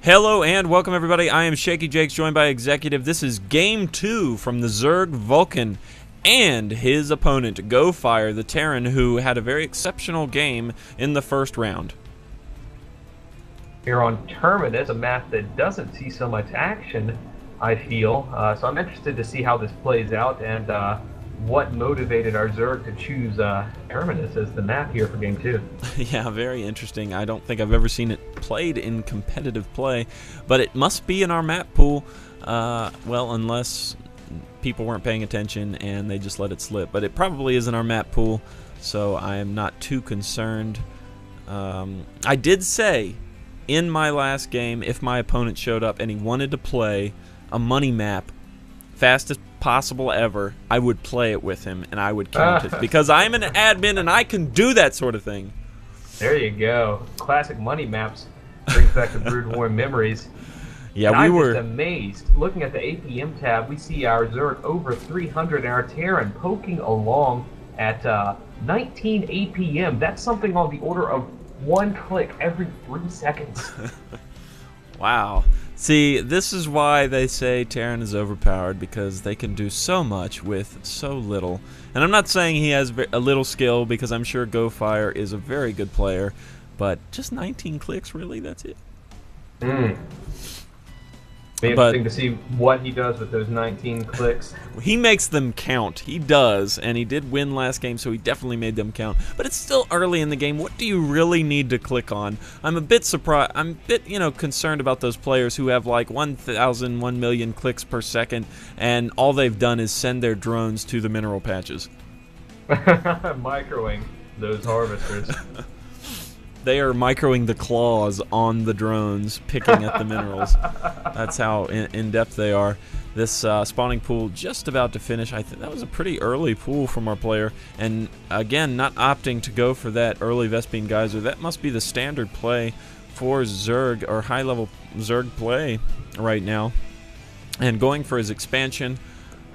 Hello and welcome everybody. I am Shaky Jakes, joined by Executive. This is Game 2 from the Zerg Vulcan and his opponent, Gofire, the Terran, who had a very exceptional game in the first round. Here on Terminus, a map that doesn't see so much action, I feel. So I'm interested to see how this plays out and what motivated our Zerg to choose Terminus as the map here for Game 2. Yeah, very interesting. I don't think I've ever seen it played in competitive play, but it must be in our map pool, well, unless people weren't paying attention and they just let it slip. But it probably is in our map pool, so I am not too concerned. I did say in my last game, if my opponent showed up and he wanted to play a money map fastest possible ever, I would play it with him and I would count it because I'm an admin and I can do that sort of thing. There you go. Classic money maps brings back the Brood War memories. Yeah, and we I'm were just amazed. Looking at the APM tab, we see our Zerg over 300 and our Terran poking along at 19 APM. That's something on the order of 1 click every 3 seconds. Wow. See, this is why they say Terran is overpowered, because they can do so much with so little. And I'm not saying he has a little skill, because I'm sure Gofire is a very good player, but just 19 clicks, really? That's it? Be interesting to see what he does with those 19 clicks. He makes them count. He does, and he did win last game, so he definitely made them count. But it's still early in the game. What do you really need to click on? I'm a bit surprised. I'm a bit, concerned about those players who have like 1,000, 1 million clicks per second, and all they've done is send their drones to the mineral patches. Microing those harvesters. They are microing the claws on the drones, picking at the minerals. That's how in-depth they are. This spawning pool just about to finish. I think that was a pretty early pool from our player. And again, not opting to go for that early Vespene Geyser. That must be the standard play for Zerg, or high-level Zerg play right now. And going for his expansion,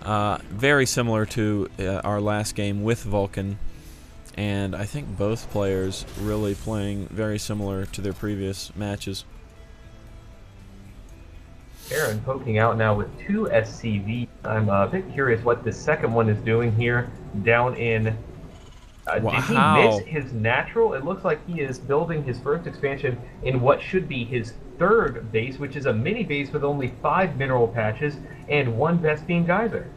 very similar to our last game with Vulcan. And I think both players really playing very similar to their previous matches. Aaron poking out now with 2 SCV. I'm a bit curious what the second one is doing here down in... Wow. Did he miss his natural? It looks like he is building his first expansion in what should be his third base, which is a mini base with only 5 mineral patches and 1 Vespene Geyser.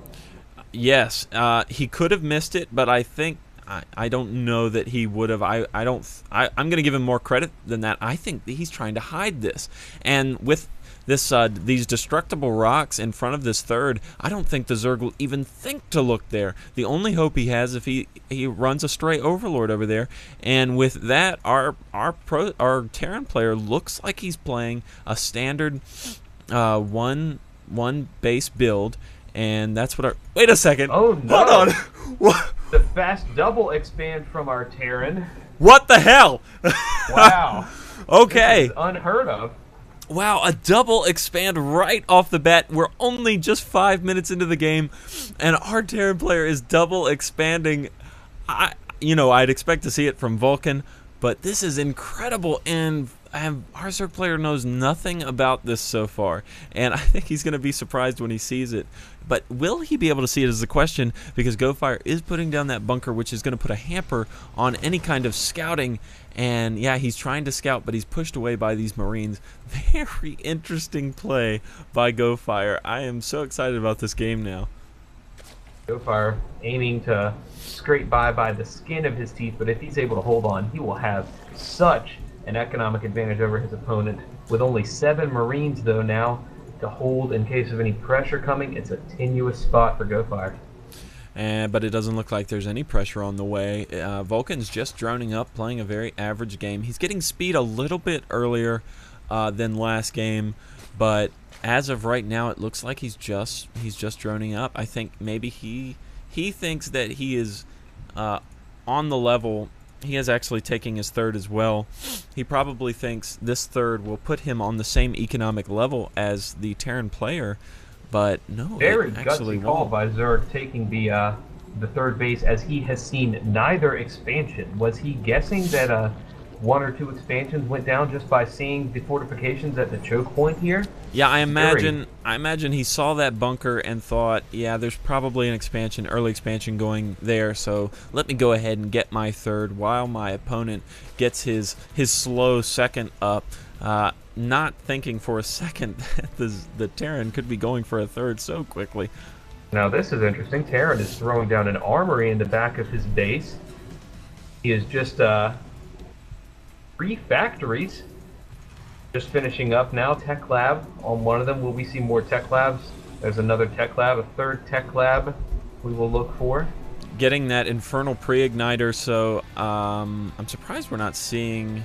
Yes, he could have missed it, but I think... I don't know that he would have. I'm going to give him more credit than that. I think that he's trying to hide this. And with this these destructible rocks in front of this third, I don't think the Zerg will even think to look there. The only hope he has if he runs a stray Overlord over there. And with that, our Terran player looks like he's playing a standard one base build. And that's what our... Wait a second. Oh, no. Hold on. What? The fast double expand from our Terran. What the hell? Wow. Okay. This is unheard of. Wow, a double expand right off the bat. We're only just 5 minutes into the game, and our Terran player is double expanding. I'd expect to see it from Vulcan, but this is incredible, and our Zerg player knows nothing about this so far, and I think he's going to be surprised when he sees it. But will he be able to see it is the question, because Gofire is putting down that bunker, which is going to put a hamper on any kind of scouting. And yeah, he's trying to scout, but he's pushed away by these Marines. Very interesting play by Gofire. I am so excited about this game now. Gofire aiming to scrape by the skin of his teeth, but if he's able to hold on, he will have such an economic advantage over his opponent. With only 7 Marines, though, now to hold in case of any pressure coming, it's a tenuous spot for Gofire. But it doesn't look like there's any pressure on the way. Vulcan's just droning up, playing a very average game. He's getting speed a little bit earlier than last game, but as of right now, it looks like he's just droning up. I think maybe he thinks that he is on the level. He is actually taking his third as well. He probably thinks this third will put him on the same economic level as the Terran player, but no, very it actually gutsy call won't. by Zerg taking the third base, as he has seen neither expansion. Was he guessing that one or two expansions went down just by seeing the fortifications at the choke point here. Yeah, I imagine he saw that bunker and thought, yeah, there's probably an expansion, early expansion going there, so let me go ahead and get my third while my opponent gets his slow second up. Not thinking for a second that the Terran could be going for a third so quickly. Now this is interesting. Terran is throwing down an armory in the back of his base. He is just 3 factories. Just finishing up now. Tech lab on one of them. Will we see more tech labs? There's another tech lab, a third tech lab we will look for. Getting that infernal pre-igniter, so I'm surprised we're not seeing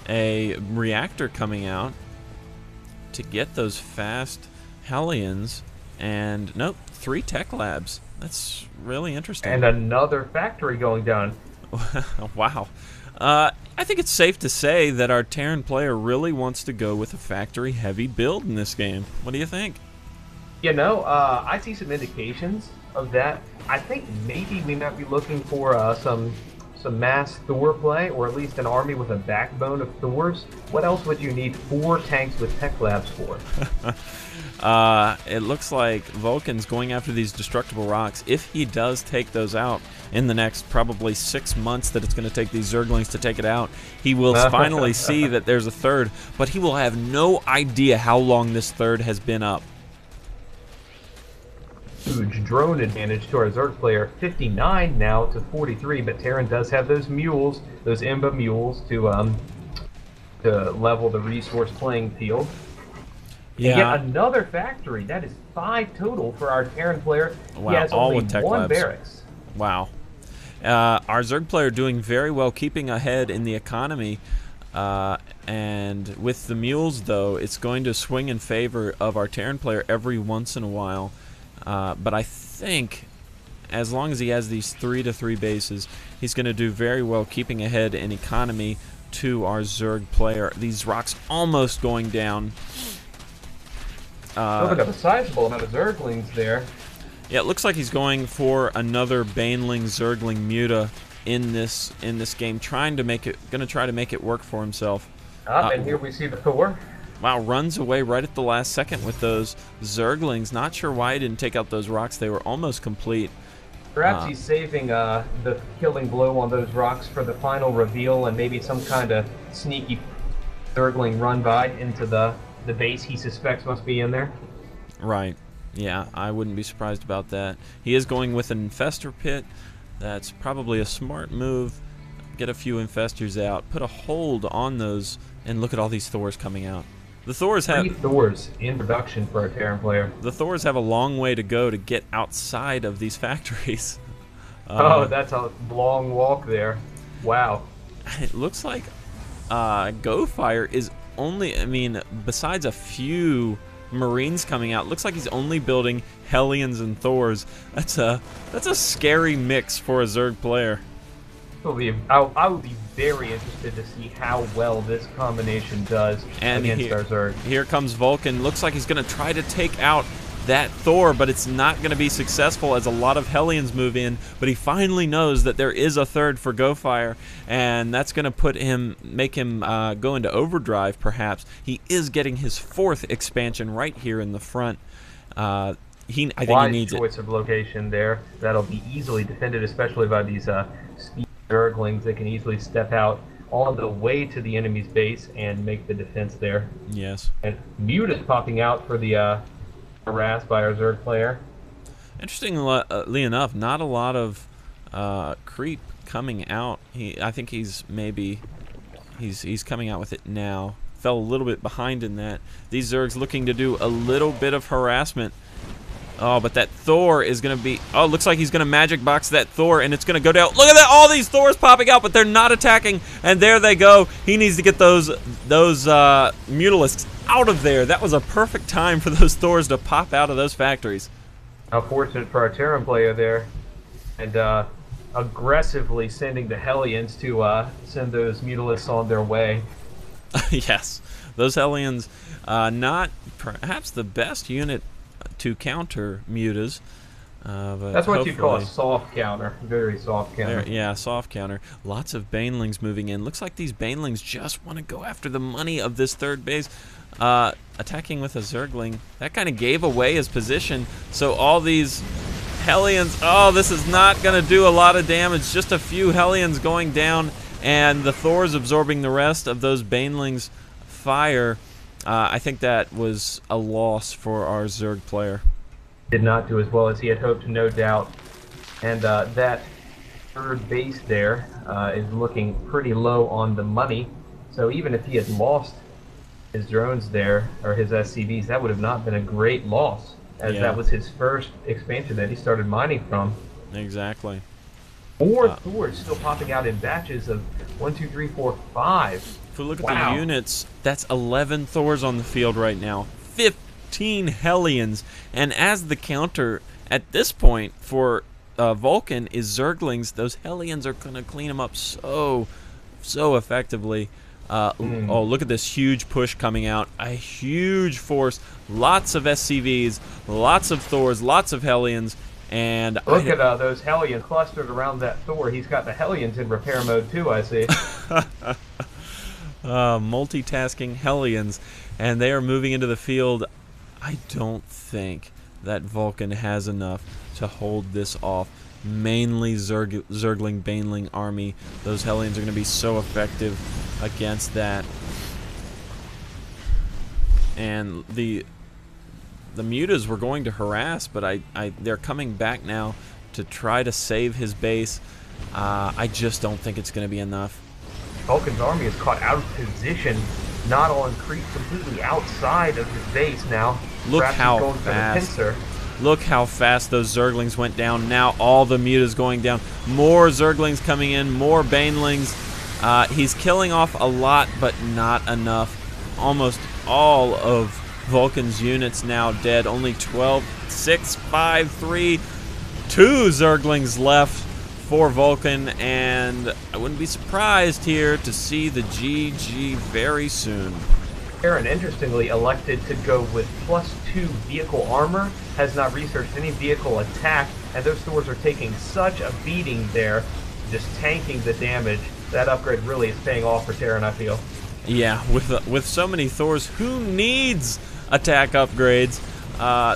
a reactor coming out to get those fast Hellions. And nope, 3 tech labs. That's really interesting. And another factory going down. Wow. I think it's safe to say that our Terran player really wants to go with a factory-heavy build in this game. What do you think? You know, I see some indications of that. I think maybe we might be looking for some mass Thor play, or at least an army with a backbone of Thors. What else would you need 4 tanks with tech labs for? It looks like Vulcan's going after these destructible rocks. If he does take those out in the next probably 6 months that it's going to take these Zerglings to take it out, he will finally see that there's a third, but he will have no idea how long this third has been up. Huge drone advantage to our Zerg player, 59 now to 43, but Terran does have those mules, those Imba mules to level the resource playing field. Yeah. And yet another factory. That is 5 total for our Terran player. Wow, he has all only with tech 1 labs. barracks. Wow. Our Zerg player doing very well, keeping ahead in the economy. And with the mules, though, it's going to swing in favor of our Terran player every once in a while. But I think as long as he has these 3-3 bases, he's going to do very well keeping ahead in economy to our Zerg player. These rocks almost going down. Look at a sizable amount of Zerglings there. Yeah, it looks like he's going for another Baneling Zergling Muta in this game, going to try to make it work for himself. And here we see the Thor. Wow, runs away right at the last second with those Zerglings. Not sure why he didn't take out those rocks. They were almost complete. Perhaps he's saving the killing blow on those rocks for the final reveal, and maybe some kind of sneaky Zergling run by into the base he suspects must be in there. Right. Yeah, I wouldn't be surprised about that. He is going with an infestor pit. That's probably a smart move. Get a few infestors out, put a hold on those, and look at all these Thors coming out. The Thors have 3 Thors in production for a Terran player. The Thors have a long way to go to get outside of these factories. Oh, that's a long walk there. Wow. It looks like Gofire is only, I mean, besides a few Marines coming out, looks like he's only building Hellions and Thors. That's a scary mix for a Zerg player. I would be very interested to see how well this combination does against our Zerg. Here comes Vulcan. Looks like he's going to try to take out that Thor, but it's not going to be successful as a lot of Hellions move in. But he finally knows that there is a third for Gofire, and that's going to make him go into overdrive, perhaps. He is getting his 4th expansion right here in the front. I think he needs it. Wise choice of location there. That'll be easily defended, especially by these speed Zerglings that can easily step out on the way to the enemy's base and make the defense there. Yes. And Mute is popping out for the harass by our Zerg player. Interestingly enough, not a lot of creep coming out. I think he's coming out with it now. Fell a little bit behind in that. These Zergs looking to do a little bit of harassment. Oh, but that Thor is going to be... Oh, looks like he's going to magic box that Thor, and it's going to go down. Look at that! All these Thors popping out, but they're not attacking. And there they go. He needs to get those Mutalisks out of there. That was a perfect time for those Thors to pop out of those factories. How fortunate for our Terran player there. And aggressively sending the Hellions to send those Mutalisks on their way. Yes. Those Hellions, not perhaps the best unit to counter Mutas, But That's what you'd call a hopefully- soft counter. Very soft counter. Yeah, soft counter. Lots of banelings moving in. Looks like these banelings just want to go after the money of this third base. Attacking with a Zergling. That kind of gave away his position. So all these Hellions... Oh, this is not going to do a lot of damage. Just a few Hellions going down. And the Thor's absorbing the rest of those banelings' fire. I think that was a loss for our Zerg player. Did not do as well as he had hoped, no doubt. And that third base there is looking pretty low on the money. So even if he had lost his drones there, or his SCVs, that would have not been a great loss, as that was his first expansion that he started mining from. Exactly. More Thors still popping out in batches of 1, 2, 3, 4, 5. If we look at the units, that's 11 Thors on the field right now. 15 Hellions. And as the counter at this point for Vulcan is Zerglings, those Hellions are going to clean them up so effectively. Oh, look at this huge push coming out. A huge force. Lots of SCVs, lots of Thors, lots of Hellions. And look at those Hellions clustered around that Thor. He's got the Hellions in repair mode too, I see. Multitasking Hellions. And they are moving into the field. I don't think that Vulcan has enough to hold this off. Mainly Zergling, Baneling army. Those Hellions are going to be so effective against that. And the mutas were going to harass, but they're coming back now to try to save his base. I just don't think it's going to be enough. Vulcan's army is caught out of position, not on creep, completely outside of his base now. Look Perhaps how he's going for the fast. pincer. Look how fast those Zerglings went down. Now all the mutas going down. More Zerglings coming in, more Banelings. He's killing off a lot, but not enough. Almost all of Vulcan's units now dead. Only 12, 6, 5, 3, 2 Zerglings left for Vulcan, and I wouldn't be surprised here to see the GG very soon. Aaron, interestingly, elected to go with +2 vehicle armor, has not researched any vehicle attack, and those Thors are taking such a beating there, just tanking the damage. That upgrade really is paying off for Terran, I feel. Yeah, with so many Thors, who needs attack upgrades?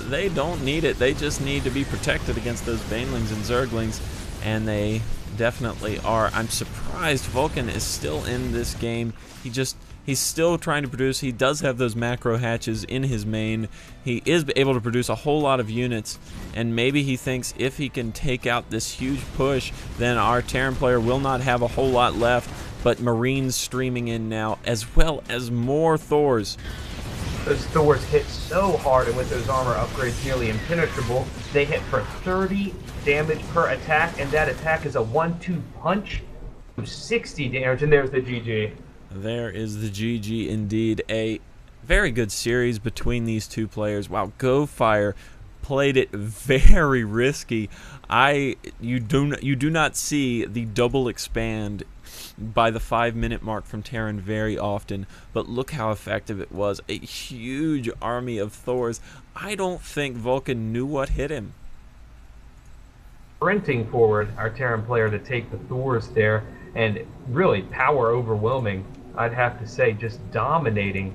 They don't need it. They just need to be protected against those Banelings and Zerglings, and they definitely are. I'm surprised Vulcan is still in this game. He's still trying to produce. He does have those macro hatches in his main. He is able to produce a whole lot of units, and maybe he thinks if he can take out this huge push, then our Terran player will not have a whole lot left. But Marines streaming in now, as well as more Thors. Those Thors hit so hard, and with those armor upgrades nearly impenetrable, they hit for 30 damage per attack, and that attack is a 1-2 punch. 60 damage, and there's the GG. There is the GG indeed. A very good series between these two players. Wow, Gofire played it very risky. You do not see the double expand by the 5-minute mark from Terran very often, but look how effective it was. A huge army of Thors. I don't think Vulcan knew what hit him. Sprinting forward, our Terran player to take the Thors there, and really power overwhelming. I'd have to say, just dominating.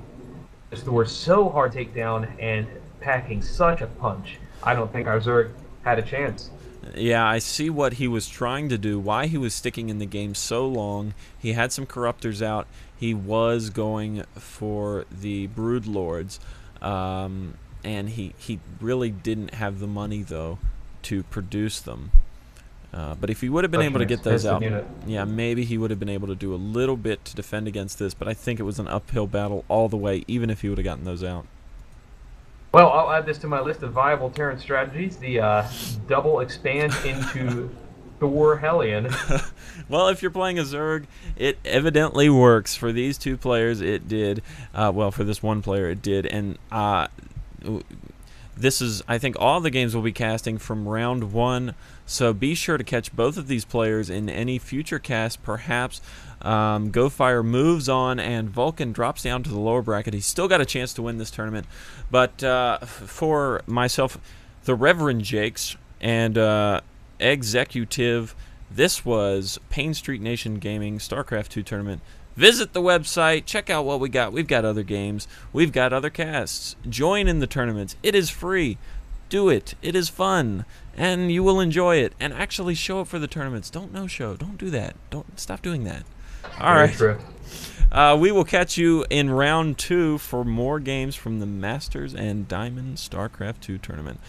The Thors so hard to take down and packing such a punch. I don't think our Zerg had a chance. Yeah, I see what he was trying to do, why he was sticking in the game so long. He had some Corruptors out. He was going for the Brood Lords, and he really didn't have the money, though, to produce them. But if he would have been able to get those out, yeah, maybe he would have been able to do a little bit to defend against this, but I think it was an uphill battle all the way, even if he would have gotten those out. Well, I'll add this to my list of viable Terran strategies, the double expand into Thor Hellion. Well, if you're playing a Zerg, it evidently works. For these two players, it did. Well, for this one player, it did. And this is, I think, all the games we'll be casting from round 1. So be sure to catch both of these players in any future cast. Perhaps Gofire moves on and Vulcan drops down to the lower bracket. He's still got a chance to win this tournament. But for myself, the Reverend Jakes, and Executive. This was Payne Street Nation Gaming StarCraft 2 tournament. Visit the website. Check out what we got. We've got other games. We've got other casts. Join in the tournaments. It is free. Do it. It is fun. And you will enjoy it. And actually show up for the tournaments. Don't no-show. Don't do that. Don't stop doing that. All right. True. We will catch you in round 2 for more games from the Masters and Diamond StarCraft 2 tournament.